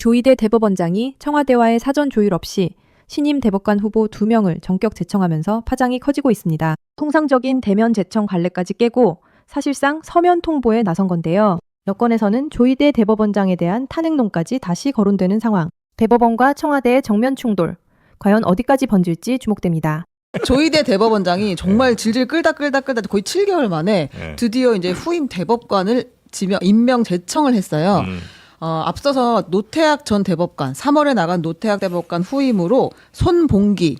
조희대 대법원장이 청와대와의 사전 조율 없이 신임 대법관 후보 2명을 전격 제청하면서 파장이 커지고 있습니다. 통상적인 대면 제청 관례까지 깨고 사실상 서면 통보에 나선 건데요. 여권에서는 조희대 대법원장에 대한 탄핵론까지 다시 거론되는 상황. 대법원과 청와대의 정면 충돌. 과연 어디까지 번질지 주목됩니다. 조희대 대법원장이 정말 질질 끌다 거의 7개월 만에 드디어 이제 후임 대법관을 임명 제청을 했어요. 앞서서 노태학 전 대법관, 3월에 나간 노태학 대법관 후임으로 손봉기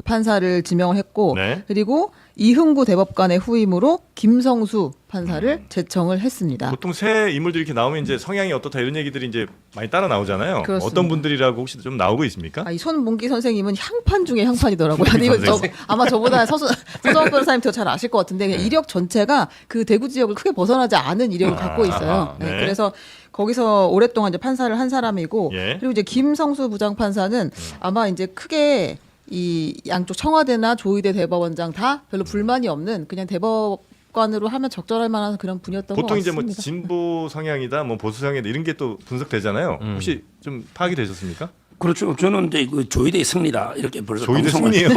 판사를 지명을 했고, 네. 그리고 이흥구 대법관의 후임으로 김성수 판사를 제청을 했습니다. 보통 새 인물들이 이렇게 나오면 이제 성향이 어떻다 이런 얘기들이 이제 많이 따라 나오잖아요. 그렇습니다. 어떤 분들이라고 혹시 좀 나오고 있습니까? 이 손봉기 선생님은 향판 중에 향판이더라고요. 손봉기 이거 선생님. 아마 저보다 서정학 변호사님 더 잘 아실 것 같은데 그냥 이력 전체가 그 대구 지역을 크게 벗어나지 않은 이력을 갖고 있어요. 네. 그래서 거기서 오랫동안 이제 판사를 한 사람이고, 예. 그리고 이제 김성수 부장판사는 아마 이제 크게 이 양쪽 청와대나 조희대 대법원장 다 별로 불만이 없는 그냥 대법관으로 하면 적절할 만한 그런 분이었던 것 보통 이제 같습니다. 뭐 진보 성향이다, 뭐 보수 성향이다 이런 게 또 분석되잖아요. 혹시 좀 파악이 되셨습니까? 그렇죠. 저는 이제 그 조희대의 승리다 이렇게 벌써 조희대 방송을- 승리예요?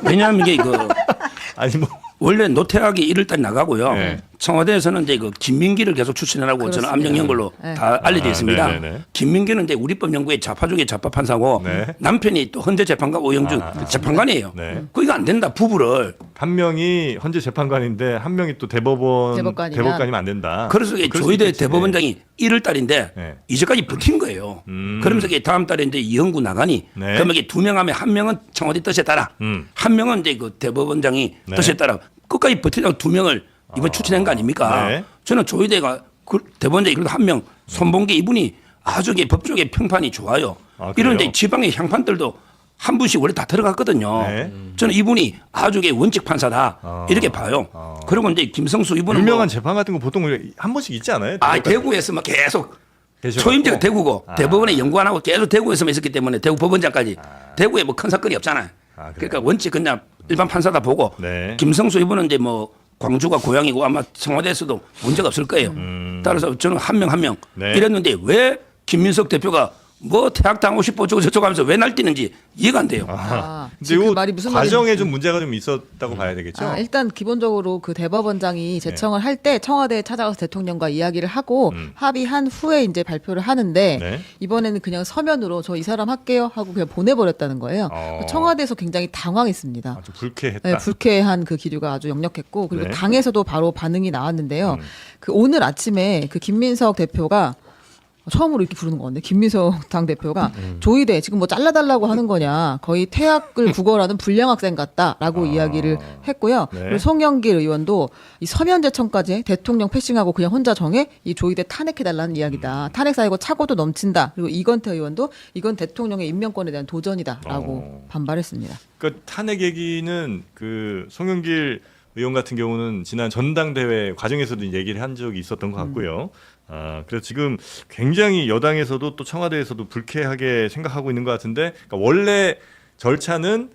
왜냐하면 이게 그 아니 뭐 원래 노태학이 1월달 나가고요. 네. 청와대에서는 이제 그 김민기를 계속 추천하라고 저는 그렇습니다. 압력한 걸로 네. 다 알려져 있습니다. 네네네. 김민기는 이제 우리법연구회 좌파 중에 좌파 판사고 네. 남편이 또 헌재 재판관 오영준 재판관이에요. 네. 그거 안 된다. 부부를. 한 명이 헌재 재판관인데 한 명이 또 대법관이면 안 된다. 그래서 이게 그럴 수 조희대 있겠지. 대법원장이 1월달인데 네. 이제까지 버틴 거예요. 그러면서 이게 다음 달에 이제 이흥구 나가니 네. 그러면 이게 2명 하면 한 명은 청와대 뜻에 따라 한 명은 이제 그 대법원장이 네. 뜻에 따라 끝까지 버티다가 2명을 이번 추천한 거 아닙니까? 네. 저는 조희대가 그 대법원장이 그래도 한 명 손봉기 이분이 아주 이게 법조계 평판이 좋아요. 아, 이런 그래요? 이제 지방의 향판들도 한 분씩 원래 다 들어갔거든요. 네. 저는 이분이 아주 이게 원칙 판사다 이렇게 봐요. 그리고 이제 김성수 이분은 유명한 뭐 재판 같은 거 보통 한 번씩 있지 않아요? 대구에서 막 계속 계셔갖고. 초임제가 대구고 대법원에 연구 안 하고 계속 대구에서만 있었기 때문에 대구 법원장까지 대구에 뭐 큰 사건이 없잖아요. 그래요? 그러니까 원칙 그냥 일반 판사다 보고 네. 김성수 이분은 이제 뭐 광주가 고향이고 아마 청와대에서도 문제가 없을 거예요. 따라서 저는 한 명 한 명 네. 이랬는데 왜 김민석 대표가 뭐 퇴학당하고 싶어 저쩌고 하면서 왜 날뛰는지 이해가 안 돼요. 근데 지금 이 그 말이 무슨 과정에 말인지. 좀 문제가 좀 있었다고 봐야 되겠죠. 일단 기본적으로 그 대법원장이 제청을 할 때 청와대에 찾아가서 대통령과 이야기를 하고 합의한 후에 이제 발표를 하는데 네. 이번에는 그냥 서면으로 저 이 사람 할게요 하고 그냥 보내버렸다는 거예요. 청와대에서 굉장히 당황했습니다. 좀 불쾌했다. 네, 불쾌한 그 기류가 아주 역력했고, 그리고 네. 당에서도 바로 반응이 나왔는데요. 그 오늘 아침에 그 김민석 대표가 처음으로 이렇게 부르는 건데, 김민석 당 대표가 조희대 지금 뭐 잘라달라고 하는 거냐, 거의 퇴학을 구걸하는 불량 학생 같다라고 이야기를 했고요. 네. 그리고 송영길 의원도 이 서면 제청까지 대통령 패싱하고 그냥 혼자 정해 이 조희대 탄핵해달라는 이야기다. 탄핵 사이고 착오도 넘친다. 그리고 이건태 의원도 이건 대통령의 임명권에 대한 도전이다라고 반발했습니다. 그러니까 탄핵 얘기는 그 송영길 의원 같은 경우는 지난 전당대회 과정에서도 얘기를 한 적이 있었던 것 같고요. 그래서 지금 굉장히 여당에서도 또 청와대에서도 불쾌하게 생각하고 있는 것 같은데, 그러니까 원래 절차는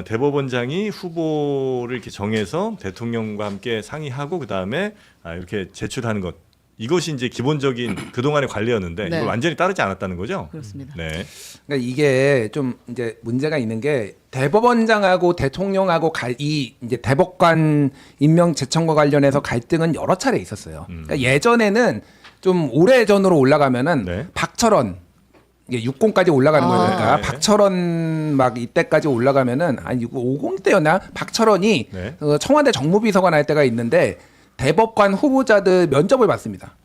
대법원장이 후보를 이렇게 정해서 대통령과 함께 상의하고 그 다음에 이렇게 제출하는 것. 이것이 이제 기본적인 그동안의 관리였는데 네. 이걸 완전히 따르지 않았다는 거죠. 그렇습니다. 네. 그러니까 이게 좀 이제 문제가 있는 게 대법원장하고 대통령하고 이 이제 대법관 임명 제청과 관련해서 갈등은 여러 차례 있었어요. 그러니까 예전에는 좀 오래 전으로 올라가면은 네. 박철원 이게 60까지 올라가는 거니까 네. 박철원 막 이때까지 올라가면은 아니 이거 50 때였나 박철원이 네. 청와대 정무비서관 할 때가 있는데 대법관 후보자들 면접을 받습니다.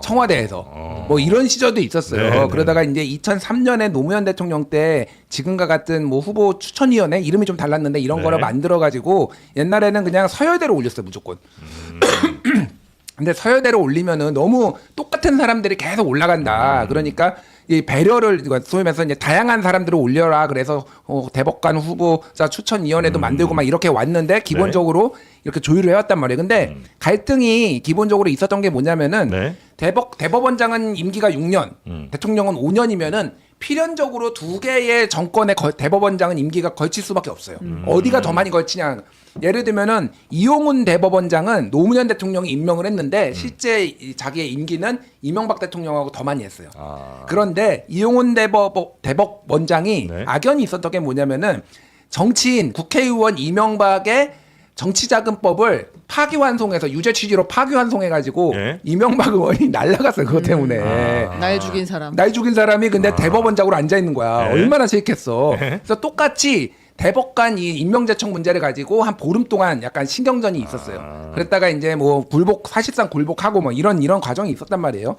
청와대에서 뭐 이런 시절도 있었어요. 네, 네. 그러다가 이제 2003년에 노무현 대통령 때 지금과 같은 뭐 후보 추천위원회 이름이 좀 달랐는데 이런 네. 거를 만들어 가지고 옛날에는 그냥 서열대로 올렸어요 무조건. 근데 서열대로 올리면은 너무 똑같은 사람들이 계속 올라간다. 그러니까 이 배려를 소위 말해서 이제 다양한 사람들을 올려라. 그래서 대법관 후보자 추천위원회도 만들고 막 이렇게 왔는데 기본적으로 이렇게 조율을 해왔단 말이에요. 근데 갈등이 기본적으로 있었던 게 뭐냐면은 네. 대법원장은 임기가 6년, 대통령은 5년이면은 필연적으로 두 개의 정권의 대법원장은 임기가 걸칠 수밖에 없어요. 어디가 더 많이 걸치냐. 예를 들면은 이용훈 대법원장은 노무현 대통령이 임명을 했는데 실제 자기의 임기는 이명박 대통령하고 더 많이 했어요. 그런데 이용훈 대법원장이 네. 악연이 있었던 게 뭐냐면은 정치인 국회의원 이명박의 정치자금법을 파기환송해서 유죄 취지로 파기환송해가지고 예? 이명박 의원이 날라갔어요. 그것 때문에. 날 죽인 사람. 날 죽인 사람이 근데 대법원장으로 앉아 있는 거야. 네. 얼마나 싫겠어. 그래서 똑같이 대법관 이 임명제청 문제를 가지고 한 보름 동안 약간 신경전이 있었어요. 그랬다가 이제 뭐 사실상 굴복하고 뭐 이런 과정이 있었단 말이에요.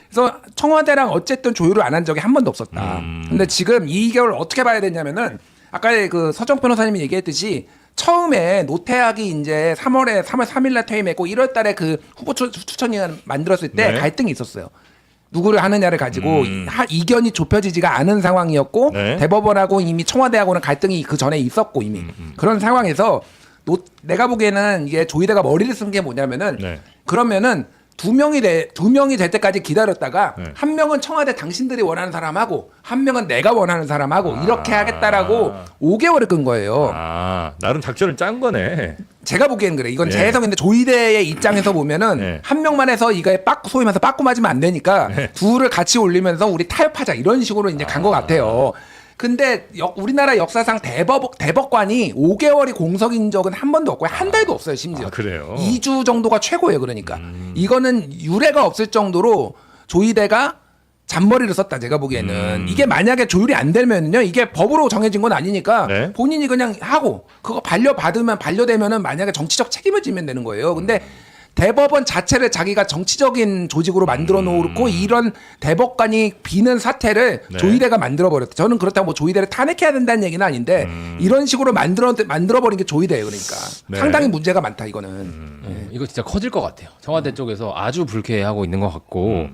그래서 청와대랑 어쨌든 조율을 안 한 적이 한 번도 없었다. 근데 지금 이 결을 어떻게 봐야 되냐면은 아까 그 서정 변호사님이 얘기했듯이 처음에 노태악이 이제 3월 3일날 퇴임했고 1월달에 그 후보 추천위원 만들었을 때 네. 갈등이 있었어요. 누구를 하느냐를 가지고 이견이 좁혀지지가 않은 상황이었고 네. 대법원하고 이미 청와대하고는 갈등이 그 전에 있었고 이미 그런 상황에서 내가 보기에는 이게 조희대가 머리를 쓴 게 뭐냐면은 네. 그러면은 두 명이 될 때까지 기다렸다가 네. 한 명은 청와대 당신들이 원하는 사람하고 한 명은 내가 원하는 사람하고 이렇게 하겠다라고 5개월을 끈 거예요. 나름 작전을 짠 거네. 제가 보기엔 그래. 이건 네. 제 해석인데 조희대의 입장에서 보면은 네. 한 명만 해서 이거에 소위 말해서 빠꾸 맞으면 안 되니까 둘을 같이 올리면서 우리 타협하자 이런 식으로 이제 간 것 같아요. 근데 우리나라 역사상 대법관이 5개월이 공석인 적은 한 번도 없고요. 한 달도 없어요, 심지어. 그래요? 2주 정도가 최고예요, 그러니까. 이거는 유례가 없을 정도로 조희대가 잔머리를 썼다, 제가 보기에는. 이게 만약에 조율이 안 되면요, 이게 법으로 정해진 건 아니니까 네. 본인이 그냥 하고 그거 반려되면은 만약에 정치적 책임을 지면 되는 거예요. 근데 대법원 자체를 자기가 정치적인 조직으로 만들어 놓고 이런 대법관이 비는 사태를 네. 조희대가 만들어 버렸다. 저는 그렇다고 뭐 조희대를 탄핵해야 된다는 얘기는 아닌데 이런 식으로 만들어 버린 게 조희대예요. 그러니까 네. 상당히 문제가 많다 이거는. 이거 진짜 커질 것 같아요. 청와대 쪽에서 아주 불쾌해하고 있는 것 같고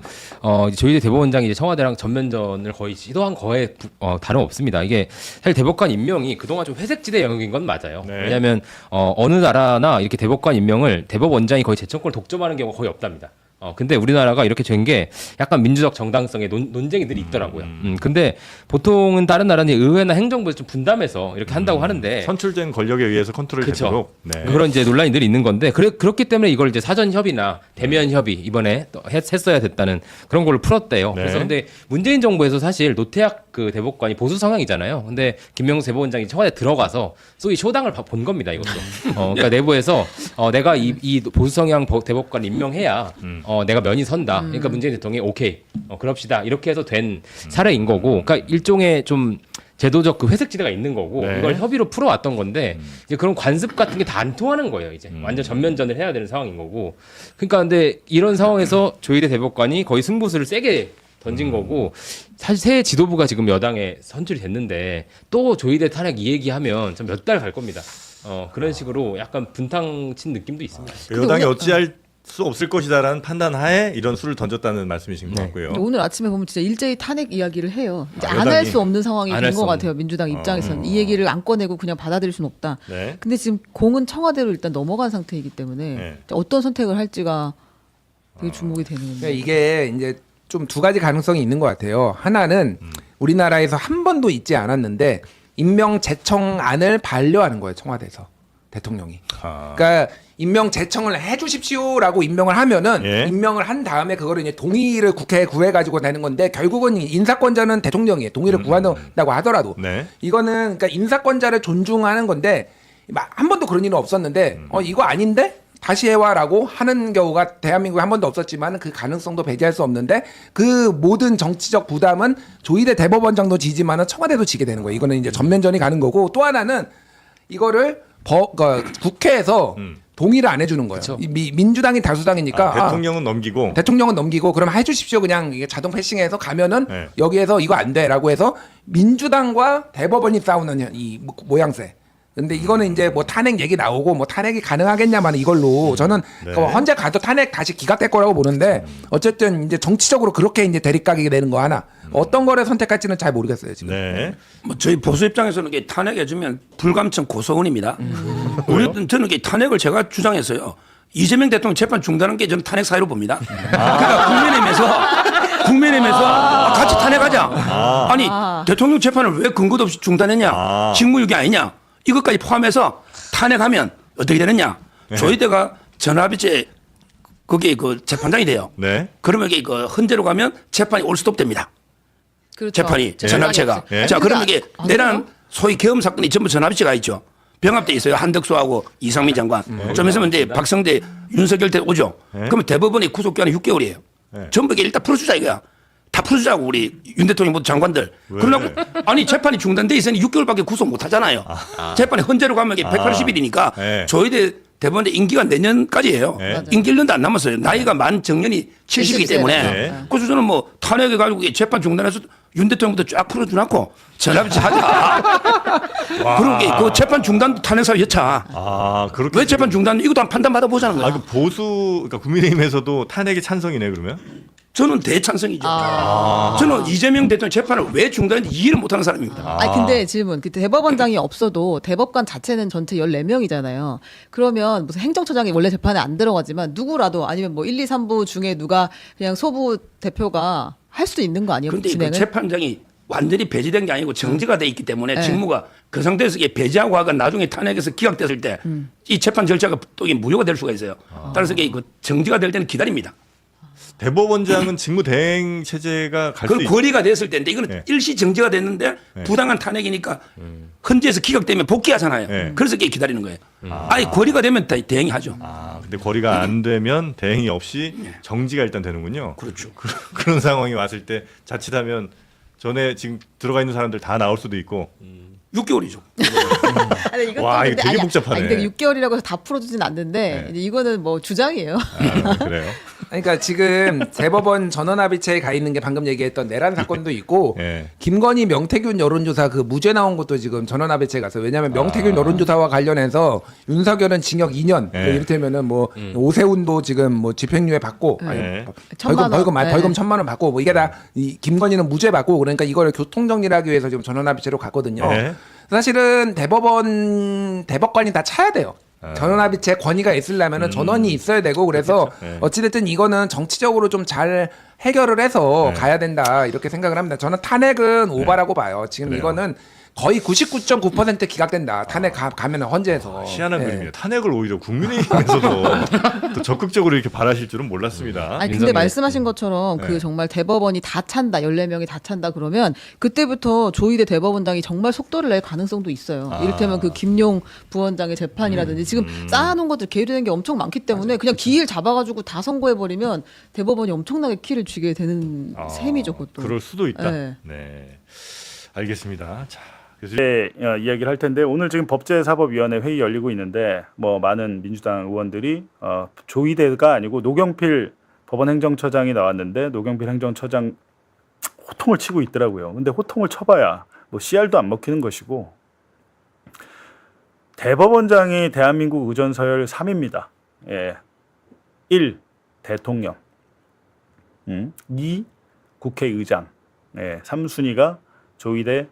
이제 조희대 대법원장이 이제 청와대랑 전면전을 거의 시도한 거에 다름없습니다. 이게 사실 대법관 임명이 그동안 좀 회색지대 영역인 건 맞아요. 네. 왜냐하면 어느 나라나 이렇게 대법관 임명을 대법원장이 거의 재청권을 독점하는 경우가 거의 없답니다. 근데 우리나라가 이렇게 된 게 약간 민주적 정당성의 논쟁이 늘 있더라고요. 근데 보통은 다른 나라는 의회나 행정부에서 좀 분담해서 이렇게 한다고 하는데 선출된 권력에 의해서 컨트롤이 그쵸. 되도록. 네. 그런 이제 논란이 늘 있는 건데 그렇기 때문에 이걸 이제 사전 협의나 대면 협의 이번에 또 했어야 됐다는 그런 걸로 풀었대요. 네. 그래서 근데 문재인 정부에서 사실 노태악 그 대법관이 보수 성향이잖아요. 근데 김명수 대법원장이 청와대 들어가서 소위 쇼당을 본 겁니다. 이것도. 그러니까 내부에서 내가 이 보수 성향 대법관 임명해야 내가 면이 선다. 그러니까 문재인 대통령이 오케이 그럽시다. 이렇게 해서 된 사례인 거고. 그러니까 일종의 좀 제도적 그 회색지대가 있는 거고 네. 이걸 협의로 풀어왔던 건데 이제 그런 관습 같은 게 다 안 통하는 거예요. 이제 완전 전면전을 해야 되는 상황인 거고. 그러니까 근데 이런 상황에서 조희대 대법관이 거의 승부수를 세게 던진 거고 사실 새 지도부가 지금 여당에 선출이 됐는데 또 조희대 탄핵 이 얘기하면 좀 몇 달 갈 겁니다. 그런 식으로 약간 분탕 친 느낌도 있습니다. 여당이 어찌할 수 없을 것이다라는 판단하에 이런 수를 던졌다는 말씀이신 것 같고요. 오늘 아침에 보면 진짜 일제히 탄핵 이야기를 해요. 이제 안 여당이 할 수 없는 상황이 안 된 할 수 것 없는. 같아요. 민주당 입장에서는 이 얘기를 안 꺼내고 그냥 받아들일 수는 없다. 네. 근데 지금 공은 청와대로 일단 넘어간 상태이기 때문에 네. 어떤 선택을 할지가 되게 주목이 되는 그러니까 건데. 이게 이제 좀 두 가지 가능성이 있는 것 같아요. 하나는 우리나라에서 한 번도 있지 않았는데 임명 제청안을 반려하는 거예요. 청와대에서 대통령이. 그러니까 임명 제청을 해주십시오라고 임명을 하면은 예. 임명을 한 다음에 그거를 이제 동의를 국회에 구해가지고 되는 건데 결국은 인사권자는 대통령이에요. 동의를 구한다고 하더라도 네. 이거는 그러니까 인사권자를 존중하는 건데 한 번도 그런 일은 없었는데 이거 아닌데 다시 해와라고 하는 경우가 대한민국에 한 번도 없었지만 그 가능성도 배제할 수 없는데 그 모든 정치적 부담은 조희대 대법원장도 지지만은 청와대도 지게 되는 거예요. 이거는 이제 전면전이 가는 거고 또 하나는 이거를 국회에서 동의를 안 해주는 거예요. 민주당이 다수당이니까 대통령은 넘기고 대통령은 넘기고 그럼 해주십시오 그냥 이게 자동 패싱해서 가면은 네. 여기에서 이거 안 돼라고 해서 민주당과 대법원이 싸우는 이 모양새. 근데 이거는 이제 뭐 탄핵 얘기 나오고 뭐 탄핵이 가능하겠냐만 이걸로 저는 네. 헌재 가도 탄핵 다시 기각될 거라고 보는데 어쨌든 이제 정치적으로 그렇게 이제 대립각이 되는 거 하나 어떤 거를 선택할지는 잘 모르겠어요 지금. 네. 뭐 저희 보수 입장에서는 이게 탄핵해주면 불감청 고소원입니다. 저는 이게 탄핵을 제가 주장했어요. 이재명 대통령 재판 중단한 게 저는 탄핵 사유로 봅니다. 그러니까 국민의힘에서 국민의힘에서 같이 탄핵하자. 아니 대통령 재판을 왜 근거도 없이 중단했냐? 직무유기 아니냐? 이것까지 포함해서 탄핵하면 어떻게 되느냐? 조희대가 전화비제 거기에 그 재판장이 돼요. 네. 그러면 이게 그 헌재로 가면 재판이 올 수도 없답니다. 그렇죠. 재판이 전합체가. 예. 자 그러면 이게 안 내란 소위 계엄 사건이 전부 전합체가 있죠. 병합돼 있어요. 한덕수하고 이상민 장관. 좀 있으면 이제 박성대, 윤석열 때 오죠. 그러면 대법원이 구속기한이 6개월이에요. 전부 이게 일단 풀어주자 이거야. 다 풀어주자고 우리 윤 대통령 모두 장관들. 그러려고 아니 재판이 중단돼 있으니 6개월밖에 구속 못 하잖아요. 재판이 헌재로 가면 이게 180일이니까 네. 조희대 대법원의 임기가 내년까지예요. 임기 1년도 안 남았어요. 나이가 만 정년이 70이기 때문에. 네. 그래서 저는 뭐 탄핵해가지고 재판 중단해서 윤 대통령부터 쫙 풀어주놨고 전합치 하자. 그러게 그 재판 중단도 탄핵사유 여차. 그렇게 왜 재판 중단 이것도 한 판단 받아보자는 거야. 그 보수 그러니까 국민의힘에서도 탄핵에 찬성이네 그러면? 저는 대찬성이죠. 저는 이재명 대통령 재판을 왜 중단했는지 이해를 못하는 사람입니다. 아니 근데 질문. 그 대법원장이 없어도 대법관 자체는 전체 14명이잖아요. 그러면 무슨 행정처장이 원래 재판에 안 들어가지만 누구라도 아니면 뭐 1, 2, 3부 중에 누가 그냥 소부 대표가 할 수도 있는 거 아니에요? 그런데 그 진행을? 재판장이 완전히 배제된 게 아니고 정지가 돼 있기 때문에 네. 직무가 그 상태에서 이게 배제하고 하가 나중에 탄핵에서 기각됐을 때 이 재판 절차가 또 이게 무효가 될 수가 있어요. 따라서 이게 그 정지가 될 때는 기다립니다. 대법원장은 직무 대행 체제가 갈 수 그건 있. 권리가 됐을 때인데 이거는 네. 일시 정지가 됐는데 부당한 탄핵이니까 헌재에서 기각되면 복귀하잖아요. 네. 그래서 이게 기다리는 거예요. 아니 권리가 되면 다 대행이 하죠. 근데 거리가 안 되면 대행이 없이 정지가 일단 되는군요. 그렇죠. 그런 상황이 왔을 때 자칫하면 전에 지금 들어가 있는 사람들 다 나올 수도 있고. 6개월이죠. 아니, 이것도 와, 이거 근데 되게 아니야. 복잡하네. 아니, 근데 6개월이라고 해서 다 풀어주진 않는데 네. 이제 이거는 뭐 주장이에요. 그래요? 그러니까 지금 대법원 전원합의체에 가 있는 게 방금 얘기했던 내란 사건도 있고 예. 김건희 명태균 여론조사 그 무죄 나온 것도 지금 전원합의체에 갔어요. 왜냐하면 명태균 여론조사와 관련해서 윤석열은 징역 2년, 예. 이를테면은 뭐 오세훈도 지금 뭐 집행유예 받고 아니, 예. 천만 원. 벌금 1,000만 원 받고 뭐 이게 다 이 김건희는 무죄 받고 그러니까 이거를 교통 정리를 하기 위해서 지금 전원합의체로 갔거든요. 예. 사실은 대법관이 다 차야 돼요. 전원합의체 권위가 있으려면은 전원이 있어야 되고 그래서 그렇겠죠. 예. 어찌됐든 이거는 정치적으로 좀 잘 해결을 해서 가야 된다 이렇게 생각을 합니다. 저는 탄핵은 오바라고 봐요. 지금 그래요. 이거는 거의 99.9% 기각된다. 탄핵 가면 헌재에서. 희한한 예. 그림이에요. 탄핵을 오히려 국민의힘에서도 또 적극적으로 이렇게 바라실 줄은 몰랐습니다. 아니 근데 윤석열. 말씀하신 것처럼 그 정말 대법원이 다 찬다 14명이 다 찬다 그러면 그때부터 조희대 대법원장이 정말 속도를 낼 가능성도 있어요. 이를테면 그 김용 부원장의 재판이라든지 지금 쌓아놓은 것들 계류된 게 엄청 많기 때문에 그냥 기일 잡아가지고 다 선고해버리면 대법원이 엄청나게 키를 쥐게 되는 셈이죠 그것도. 그럴 수도 있다. 네. 네. 알겠습니다. 자, 교수님. 네, 이야기를 할 텐데 오늘 지금 법제사법위원회 회의 열리고 있는데 뭐 많은 민주당 의원들이 조희대가 아니고 노경필 법원행정처장이 나왔는데 노경필 행정처장 호통을 치고 있더라고요. 근데 호통을 쳐봐야 뭐 씨알도 안 먹히는 것이고 대법원장이 대한민국 의전 서열 3입니다. 예. 1. 대통령 2. 국회의장 3순위가 조희대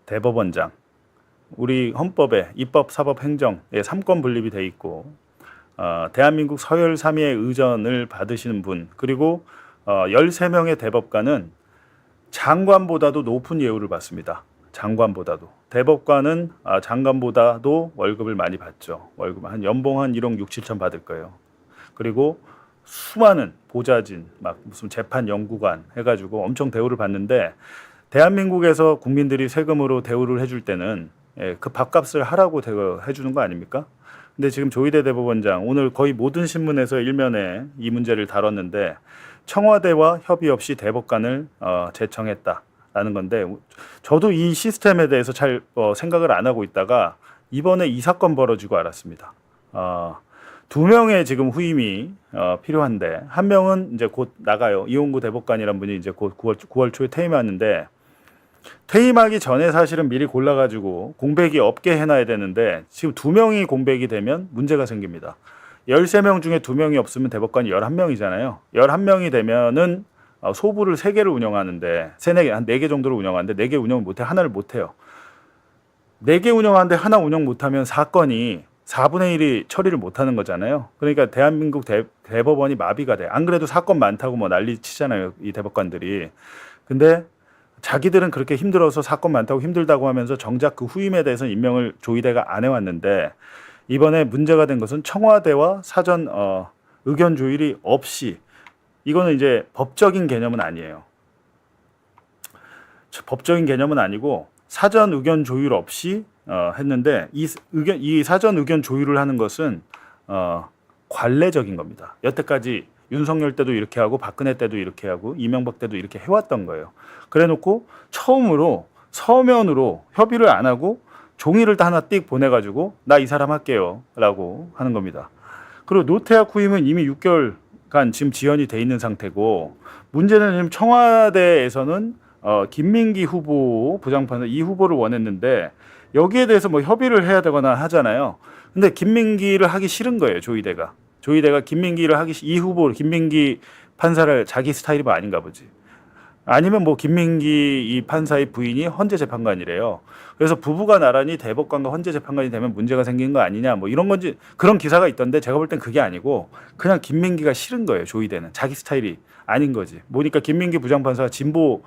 대법원장. 우리 헌법에 입법, 사법, 행정 3권 분립이 돼 있고 대한민국 서열 3위의 의전을 받으시는 분 그리고 13명의 대법관은 장관보다도 높은 예우를 받습니다. 장관보다도. 대법관은 장관보다도 월급을 많이 받죠. 월급 한 연봉 한 1억 6, 7천 받을 거예요. 그리고 수많은 보좌진, 막 무슨 재판 연구관 해가지고 엄청 대우를 받는데 대한민국에서 국민들이 세금으로 대우를 해줄 때는 그 밥값을 하라고 해주는 거 아닙니까? 근데 지금 조희대 대법원장 오늘 거의 모든 신문에서 일면에 이 문제를 다뤘는데 청와대와 협의 없이 대법관을 제청했다라는 건데 저도 이 시스템에 대해서 잘 생각을 안 하고 있다가 이번에 이 사건 벌어지고 알았습니다. 2명의 지금 후임이 필요한데 한 명은 이제 곧 나가요. 이용구 대법관이란 분이 이제 곧 9월 초에 퇴임하는데 퇴임하기 전에 사실은 미리 골라가지고 공백이 없게 해놔야 되는데 지금 2명이 공백이 되면 문제가 생깁니다. 13명 중에 2명이 없으면 대법관이 11명이잖아요. 11명이 되면은 소부를 3개를 운영하는데 3-4개, 한 4개 정도를 운영하는데 4개 운영을 못해 하나를 못해요. 4개 운영하는데 하나 운영 못하면 사건이 4분의 1이 처리를 못하는 거잖아요. 그러니까 대한민국 대법원이 마비가 돼. 안 그래도 사건 많다고 뭐 난리 치잖아요, 이 대법관들이. 근데 자기들은 그렇게 힘들어서 사건 많다고 힘들다고 하면서 정작 그 후임에 대해서 임명을 조희대가 안 해왔는데, 이번에 문제가 된 것은 청와대와 사전 의견 조율이 없이, 이거는 이제 법적인 개념은 아니에요. 법적인 개념은 아니고 사전 의견 조율 없이 했는데, 이 사전 의견 조율을 하는 것은 관례적인 겁니다. 여태까지 윤석열 때도 이렇게 하고 박근혜 때도 이렇게 하고 이명박 때도 이렇게 해왔던 거예요. 그래놓고 처음으로 서면으로 협의를 안 하고 종이를 다 하나 띡 보내가지고 나 이 사람 할게요 라고 하는 겁니다. 그리고 노태학 후임은 이미 6개월간 지금 지연이 돼 있는 상태고, 문제는 지금 청와대에서는 김민기 후보 부장판사 이 후보를 원했는데 여기에 대해서 뭐 협의를 해야 되거나 하잖아요. 근데 김민기를 하기 싫은 거예요, 조희대가. 조희대가 김민기를 이 후보 김민기 판사를 자기 스타일이 뭐 아닌가 보지. 아니면 뭐 김민기 이 판사의 부인이 헌재 재판관이래요. 그래서 부부가 나란히 대법관과 헌재 재판관이 되면 문제가 생기는 거 아니냐, 뭐 이런 건지, 그런 기사가 있던데 제가 볼 땐 그게 아니고 그냥 김민기가 싫은 거예요, 조희대는. 자기 스타일이 아닌 거지. 보니까 김민기 부장판사가 진보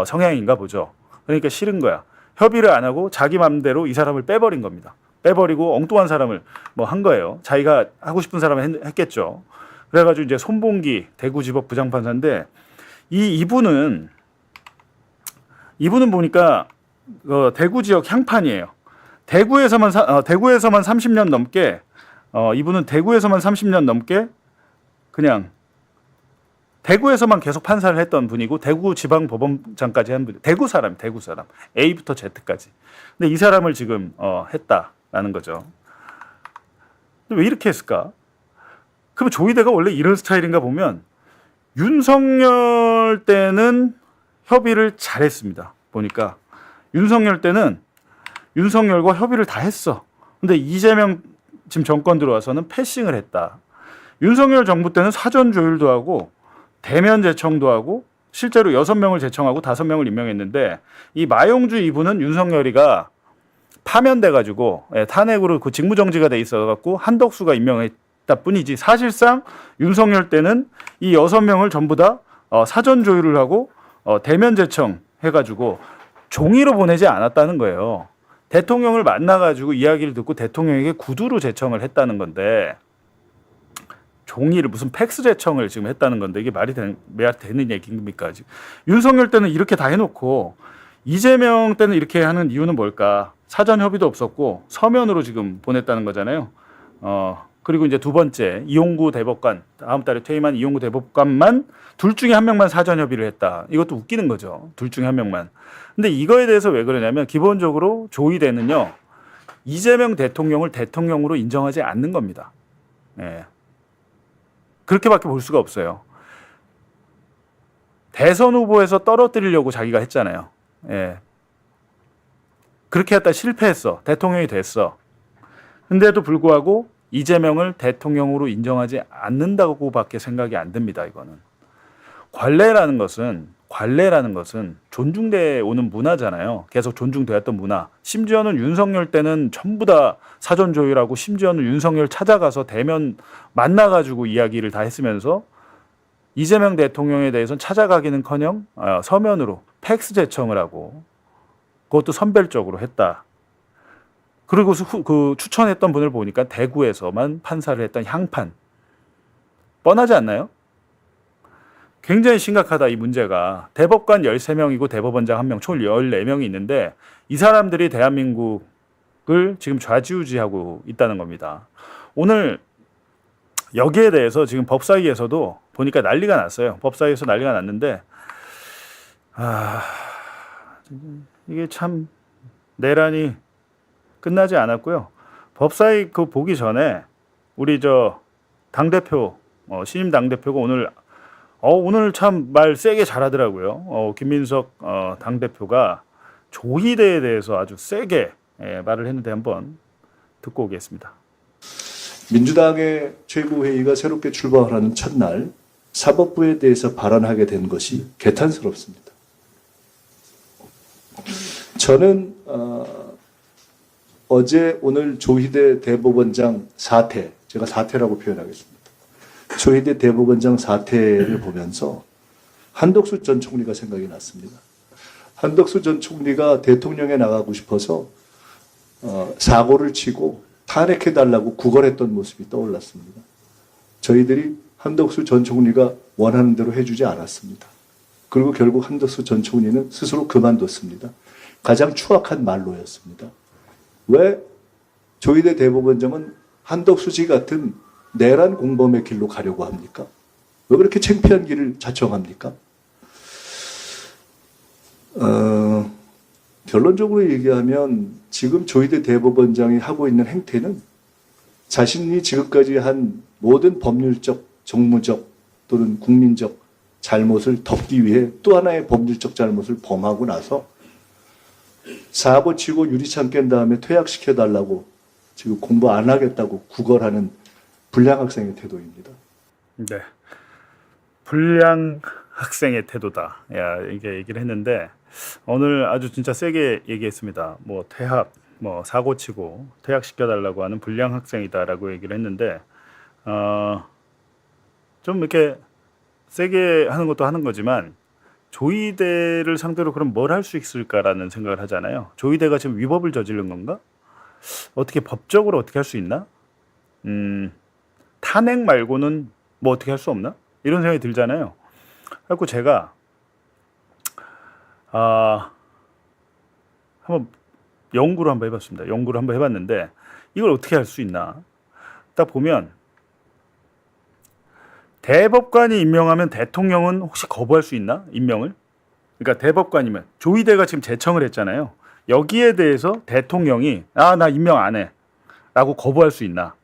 성향인가 보죠. 그러니까 싫은 거야. 협의를 안 하고 자기 맘대로 이 사람을 빼버린 겁니다. 빼버리고 엉뚱한 사람을 뭐 한 거예요. 자기가 하고 싶은 사람을 했겠죠. 그래가지고 이제 손봉기 대구지법 부장판사인데, 이분은 보니까 대구 지역 향판이에요. 대구에서만 30년 넘게 이분은 대구에서만 30년 넘게 그냥 대구에서만 계속 판사를 했던 분이고, 대구 지방법원장까지 한 분, 대구 사람 A부터 Z까지. 근데 이 사람을 지금 했다라는 거죠. 근데 왜 이렇게 했을까? 그럼 조희대가 원래 이런 스타일인가 보면, 윤석열 때는 협의를 잘했습니다. 보니까 윤석열 때는 윤석열과 협의를 다 했어. 근데 이재명 지금 정권 들어와서는 패싱을 했다. 윤석열 정부 때는 사전 조율도 하고 대면 제청도 하고 실제로 6명을 제청하고 5명을 임명했는데, 이 마용주 이분은 윤석열이가 파면돼가지고 탄핵으로 그 직무정지가 돼 있어갖고 한덕수가 임명했다 뿐이지, 사실상 윤석열 때는 이 6명을 전부 다 사전 조율을 하고 대면 제청 해가지고 종이로 보내지 않았다는 거예요. 대통령을 만나가지고 이야기를 듣고 대통령에게 구두로 제청을 했다는 건데, 종이를 무슨 팩스 제청을 지금 했다는 건데, 이게 말이 되는 얘기입니까? 지금 윤석열 때는 이렇게 다 해놓고 이재명 때는 이렇게 하는 이유는 뭘까? 사전 협의도 없었고 서면으로 지금 보냈다는 거잖아요. 그리고 이제 두 번째, 이용구 대법관, 다음 달에 퇴임한 이용구 대법관만 둘 중에 한 명만 사전 협의를 했다. 이것도 웃기는 거죠. 둘 중에 한 명만. 근데 이거에 대해서 왜 그러냐면, 기본적으로 조희대는요, 이재명 대통령을 대통령으로 인정하지 않는 겁니다. 예. 그렇게밖에 볼 수가 없어요. 대선 후보에서 떨어뜨리려고 자기가 했잖아요. 예. 그렇게 했다 실패했어. 대통령이 됐어. 근데도 불구하고 이재명을 대통령으로 인정하지 않는다고밖에 생각이 안 듭니다. 이거는. 관례라는 것은 존중돼 오는 문화잖아요. 계속 존중되었던 문화. 심지어는 윤석열 때는 전부 다 사전 조율하고, 심지어는 윤석열 찾아가서 대면 만나가지고 이야기를 다 했으면서, 이재명 대통령에 대해서는 찾아가기는커녕 서면으로 팩스 제청을 하고, 그것도 선별적으로 했다. 그리고 그 추천했던 분을 보니까 대구에서만 판사를 했던 향판. 뻔하지 않나요? 굉장히 심각하다, 이 문제가. 대법관 13명이고 대법원장 1명, 총 14명이 있는데 이 사람들이 대한민국을 지금 좌지우지하고 있다는 겁니다. 오늘 여기에 대해서 지금 법사위에서도 보니까 난리가 났어요. 법사위에서 난리가 났는데, 이게 참 내란이 끝나지 않았고요. 법사위 그 보기 전에 우리 당대표, 신임 당대표가 오늘 참 말 세게 잘하더라고요. 김민석 당대표가 조희대에 대해서 아주 세게 말을 했는데 한번 듣고 오겠습니다. 민주당의 최고회의가 새롭게 출범하는 첫날 사법부에 대해서 발언하게 된 것이 개탄스럽습니다. 저는 어제 오늘 조희대 대법원장 사퇴, 제가 사퇴라고 표현하겠습니다. 조희대 대법원장 사퇴를 보면서 한덕수 전 총리가 생각이 났습니다. 한덕수 전 총리가 대통령에 나가고 싶어서 사고를 치고 탄핵해달라고 구걸했던 모습이 떠올랐습니다. 저희들이 한덕수 전 총리가 원하는 대로 해주지 않았습니다. 그리고 결국 한덕수 전 총리는 스스로 그만뒀습니다. 가장 추악한 말로였습니다. 왜 조희대 대법원장은 한덕수 씨 같은 내란 공범의 길로 가려고 합니까? 왜 그렇게 창피한 길을 자청합니까? 결론적으로 얘기하면 지금 조희대 대법원장이 하고 있는 행태는 자신이 지금까지 한 모든 법률적, 정무적 또는 국민적 잘못을 덮기 위해 또 하나의 법률적 잘못을 범하고 나서 사고 치고 유리창 깬 다음에 퇴학시켜달라고 지금 공부 안 하겠다고 구걸하는 불량 학생의 태도입니다. 네. 불량 학생의 태도다. 야, 이게 얘기를 했는데 오늘 아주 진짜 세게 얘기했습니다. 뭐 퇴학, 뭐 사고 치고 퇴학시켜달라고 하는 불량 학생이다라고 얘기를 했는데 좀 이렇게 세게 하는 것도 하는 거지만 조희대를 상대로 그럼 뭘 할 수 있을까라는 생각을 하잖아요. 조희대가 지금 위법을 저지른 건가? 어떻게 법적으로 어떻게 할 수 있나? 탄핵 말고는 뭐 어떻게 할 수 없나? 이런 생각이 들잖아요. 그래서 제가 한번 연구를 한번 해봤습니다. 연구를 한번 해봤는데 이걸 어떻게 할 수 있나? 딱 보면 대법관이 임명하면 대통령은 혹시 거부할 수 있나? 임명을? 그러니까 대법관이면 조희대가 지금 제청을 했잖아요. 여기에 대해서 대통령이 나 임명 안 해 라고 거부할 수 있나?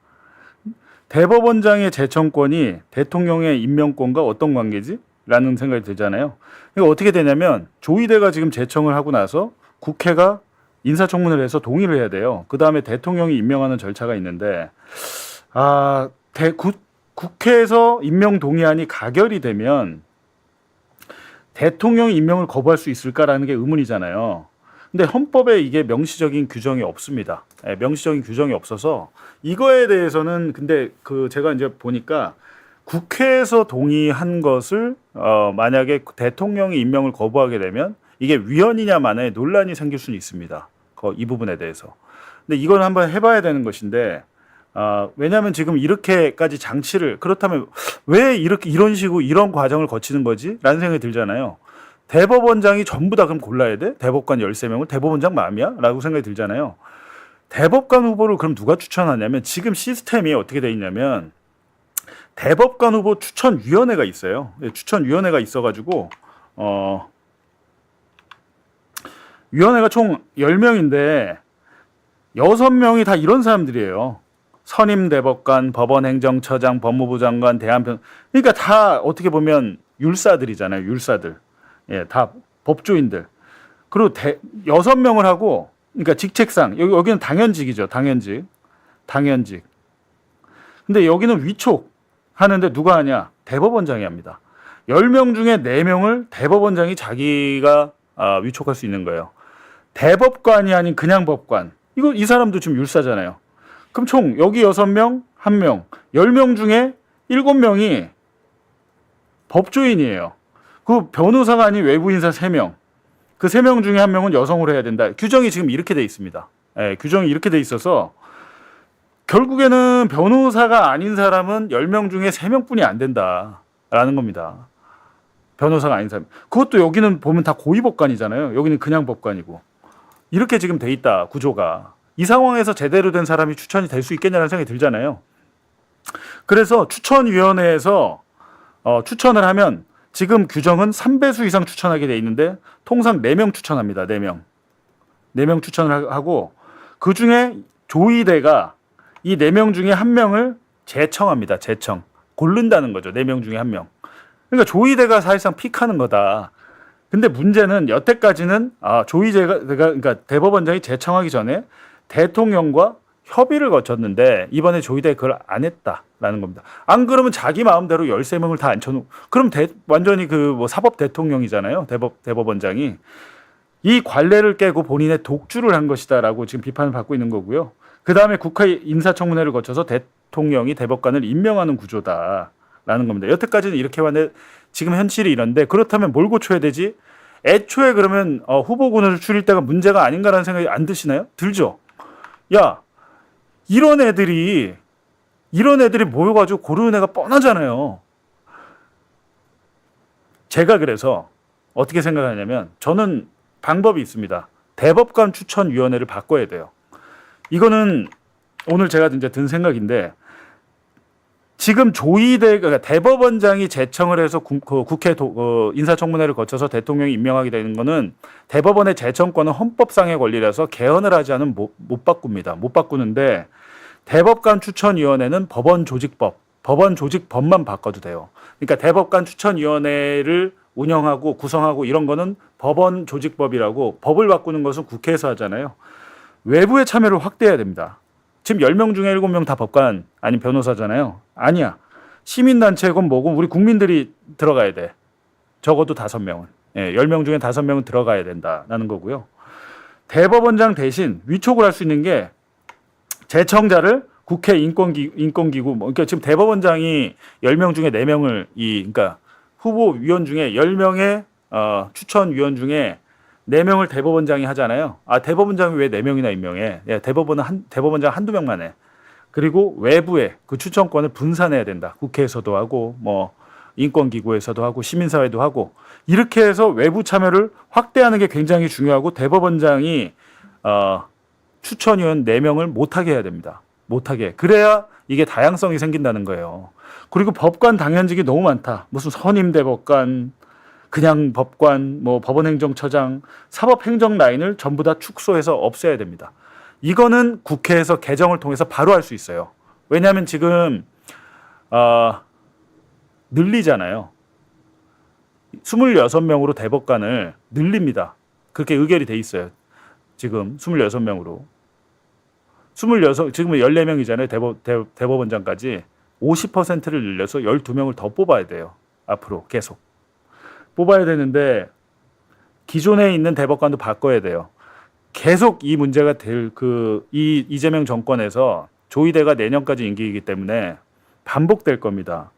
대법원장의 제청권이 대통령의 임명권과 어떤 관계지? 라는 생각이 들잖아요. 이거 어떻게 되냐면 조희대가 지금 제청을 하고 나서 국회가 인사청문회를 해서 동의를 해야 돼요. 그 다음에 대통령이 임명하는 절차가 있는데 국회에서 임명 동의안이 가결이 되면 대통령이 임명을 거부할 수 있을까라는 게 의문이잖아요. 근데 헌법에 이게 명시적인 규정이 없습니다. 명시적인 규정이 없어서 이거에 대해서는 근데 제가 이제 보니까 국회에서 동의한 것을 만약에 대통령이 임명을 거부하게 되면 이게 위헌이냐만의 논란이 생길 수는 있습니다. 이 부분에 대해서. 근데 이건 한번 해봐야 되는 것인데 왜냐하면 지금 이렇게까지 장치를 그렇다면 왜 이런 식으로 이런 과정을 거치는 거지? 라는 생각이 들잖아요. 대법원장이 전부 다 그럼 골라야 돼? 대법관 13명을 대법원장 마음이야? 라고 생각이 들잖아요. 대법관 후보를 그럼 누가 추천하냐면 지금 시스템이 어떻게 돼 있냐면 대법관 후보 추천위원회가 있어요. 추천위원회가 있어가지고 위원회가 총 10명인데 6명이 다 이런 사람들이에요. 선임 대법관, 법원행정처장, 법무부 장관, 대한변 그러니까 다 어떻게 보면 율사들이잖아요. 율사들. 예, 다 법조인들. 그리고 6명을 하고 그러니까 직책상 여기는 당연직이죠. 당연직. 근데 여기는 위촉 하는데 누가 하냐? 대법원장이 합니다. 10명 중에 4명을 대법원장이 자기가 위촉할 수 있는 거예요. 대법관이 아닌 그냥 법관. 이 사람도 지금 율사잖아요. 그럼 총 여기 6명, 1명, 10명 중에 7명이 법조인이에요. 그 변호사가 아닌 외부 인사 3명. 그 3명 중에 1명은 여성으로 해야 된다. 규정이 지금 이렇게 돼 있습니다. 예, 규정이 이렇게 돼 있어서 결국에는 변호사가 아닌 사람은 10명 중에 3명뿐이 안 된다라는 겁니다. 변호사가 아닌 사람. 그것도 여기는 보면 다 고위법관이잖아요. 여기는 그냥 법관이고. 이렇게 지금 돼 있다, 구조가. 이 상황에서 제대로 된 사람이 추천이 될 수 있겠냐는 생각이 들잖아요. 그래서 추천위원회에서 추천을 하면 지금 규정은 3배수 이상 추천하게 돼 있는데 통상 4명 추천합니다. 4명. 4명 추천을 하고 그중에 조희대가 이 4명 중에 1명을 제청합니다. 제청. 고른다는 거죠. 4명 중에 1명. 그러니까 조희대가 사실상 픽하는 거다. 근데 문제는 여태까지는 조희대가 그러니까 대법원장이 제청하기 전에 대통령과 협의를 거쳤는데 이번에 조희대가 그걸 안 했다라는 겁니다. 안 그러면 자기 마음대로 13명을 다 앉혀놓고 그럼 완전히 사법 대통령이잖아요. 대법원장이. 이 관례를 깨고 본인의 독주를 한 것이다라고 지금 비판을 받고 있는 거고요. 그 다음에 국회 인사청문회를 거쳐서 대통령이 대법관을 임명하는 구조다라는 겁니다. 여태까지는 이렇게 왔는데 지금 현실이 이런데 그렇다면 뭘 고쳐야 되지? 애초에 그러면 후보군을 줄일 때가 문제가 아닌가라는 생각이 안 드시나요? 들죠? 야, 이런 애들이 모여가지고 고르는 애가 뻔하잖아요. 제가 그래서 어떻게 생각하냐면 저는 방법이 있습니다. 대법관 추천위원회를 바꿔야 돼요. 이거는 오늘 제가 이제 든 생각인데 지금 그러니까 대법원장이 제청을 해서 국회 인사청문회를 거쳐서 대통령이 임명하게 되는 거는 대법원의 제청권은 헌법상의 권리라서 개헌을 하지 않으면 못 바꿉니다. 못 바꾸는데 대법관 추천위원회는 법원 조직법만 바꿔도 돼요. 그러니까 대법관 추천위원회를 운영하고 구성하고 이런 거는 법원 조직법이라고 법을 바꾸는 것은 국회에서 하잖아요. 외부의 참여를 확대해야 됩니다. 지금 10명 중에 7명 다 법관 아닌 변호사잖아요. 아니야. 시민단체건 뭐건 우리 국민들이 들어가야 돼. 적어도 5명은. 10명 중에 5명은 들어가야 된다라는 거고요. 대법원장 대신 위촉을 할 수 있는 게 제청자를 국회 인권기구, 그러니까 지금 대법원장이 10명 중에 4명을 그러니까 후보위원 중에 10명의 추천위원 중에 4명을 대법원장이 하잖아요. 대법원장이 왜 4명이나 임명해? 대법원장 한두 명만 해. 그리고 외부에 그 추천권을 분산해야 된다. 국회에서도 하고, 인권기구에서도 하고, 시민사회도 하고. 이렇게 해서 외부 참여를 확대하는 게 굉장히 중요하고, 대법원장이, 추천위원 4명을 못하게 해야 됩니다. 못하게. 그래야 이게 다양성이 생긴다는 거예요. 그리고 법관 당연직이 너무 많다. 무슨 선임대법관, 그냥 법관, 법원행정처장, 사법행정 라인을 전부 다 축소해서 없애야 됩니다. 이거는 국회에서 개정을 통해서 바로 할 수 있어요. 왜냐하면 지금 늘리잖아요. 26명으로 대법관을 늘립니다. 그렇게 의결이 돼 있어요. 지금 26명으로. 지금은 14명이잖아요. 대법원장까지. 50%를 늘려서 12명을 더 뽑아야 돼요. 앞으로 계속. 뽑아야 되는데 기존에 있는 대법관도 바꿔야 돼요. 계속 이 문제가 이 이재명 정권에서 조희대가 내년까지 임기이기 때문에 반복될 겁니다.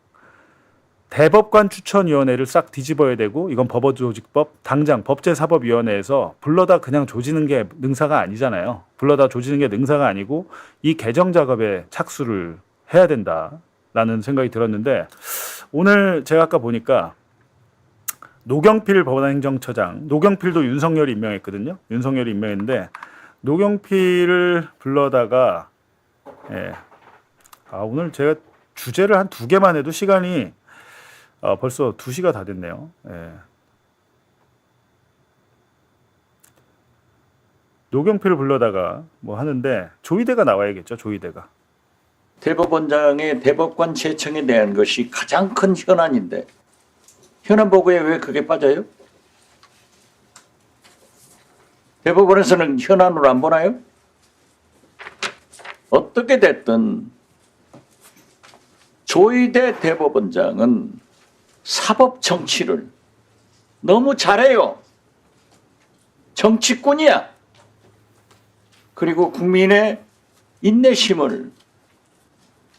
대법관 추천위원회를 싹 뒤집어야 되고 이건 법원조직법 당장 법제사법위원회에서 불러다 그냥 조지는 게 능사가 아니잖아요. 불러다 조지는 게 능사가 아니고 이 개정 작업에 착수를 해야 된다라는 생각이 들었는데 오늘 제가 아까 보니까 노경필 법원행정처장, 노경필도 윤석열이 임명했거든요. 윤석열이 임명했는데 노경필을 불러다가 오늘 제가 주제를 한 2개만 해도 시간이 벌써 2시가 다 됐네요. 노경필을 불러다가 하는데 조희대가 나와야겠죠. 조희대가. 대법원장의 대법관 제청에 대한 것이 가장 큰 현안인데 현안 보고에 왜 그게 빠져요? 대법원에서는 현안으로 안 보나요? 어떻게 됐든 조희대 대법원장은 사법 정치를 너무 잘해요. 정치꾼이야. 그리고 국민의 인내심을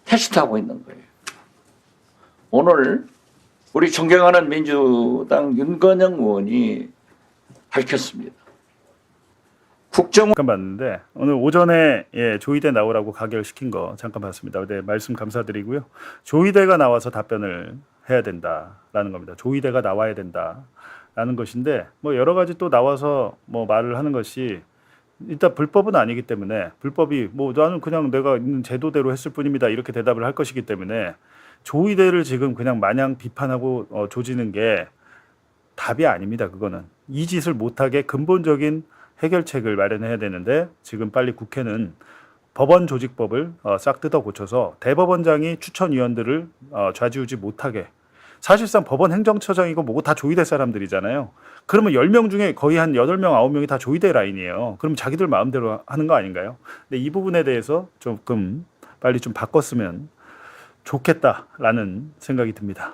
테스트하고 있는 거예요. 오늘 우리 존경하는 민주당 윤건영 의원이 밝혔습니다. 잠깐 봤는데 오늘 오전에 조희대 나오라고 가결시킨 거 잠깐 봤습니다. 네, 말씀 감사드리고요. 조희대가 나와서 답변을 해야 된다라는 겁니다. 조희대가 나와야 된다라는 것인데 여러 가지 또 나와서 말을 하는 것이 일단 불법은 아니기 때문에 불법이 나는 그냥 내가 있는 제도대로 했을 뿐입니다. 이렇게 대답을 할 것이기 때문에 조희대를 지금 그냥 마냥 비판하고 조지는 게 답이 아닙니다. 그거는 이 짓을 못하게 근본적인 해결책을 마련해야 되는데 지금 빨리 국회는 법원 조직법을 싹 뜯어 고쳐서 대법원장이 추천위원들을 좌지우지 못하게 사실상 법원 행정처장이고 뭐고 다 조희대 사람들이잖아요. 그러면 10명 중에 거의 한 8명, 9명이 다 조희대 라인이에요. 그럼 자기들 마음대로 하는 거 아닌가요? 근데 이 부분에 대해서 조금 빨리 좀 바꿨으면 좋겠다라는 생각이 듭니다.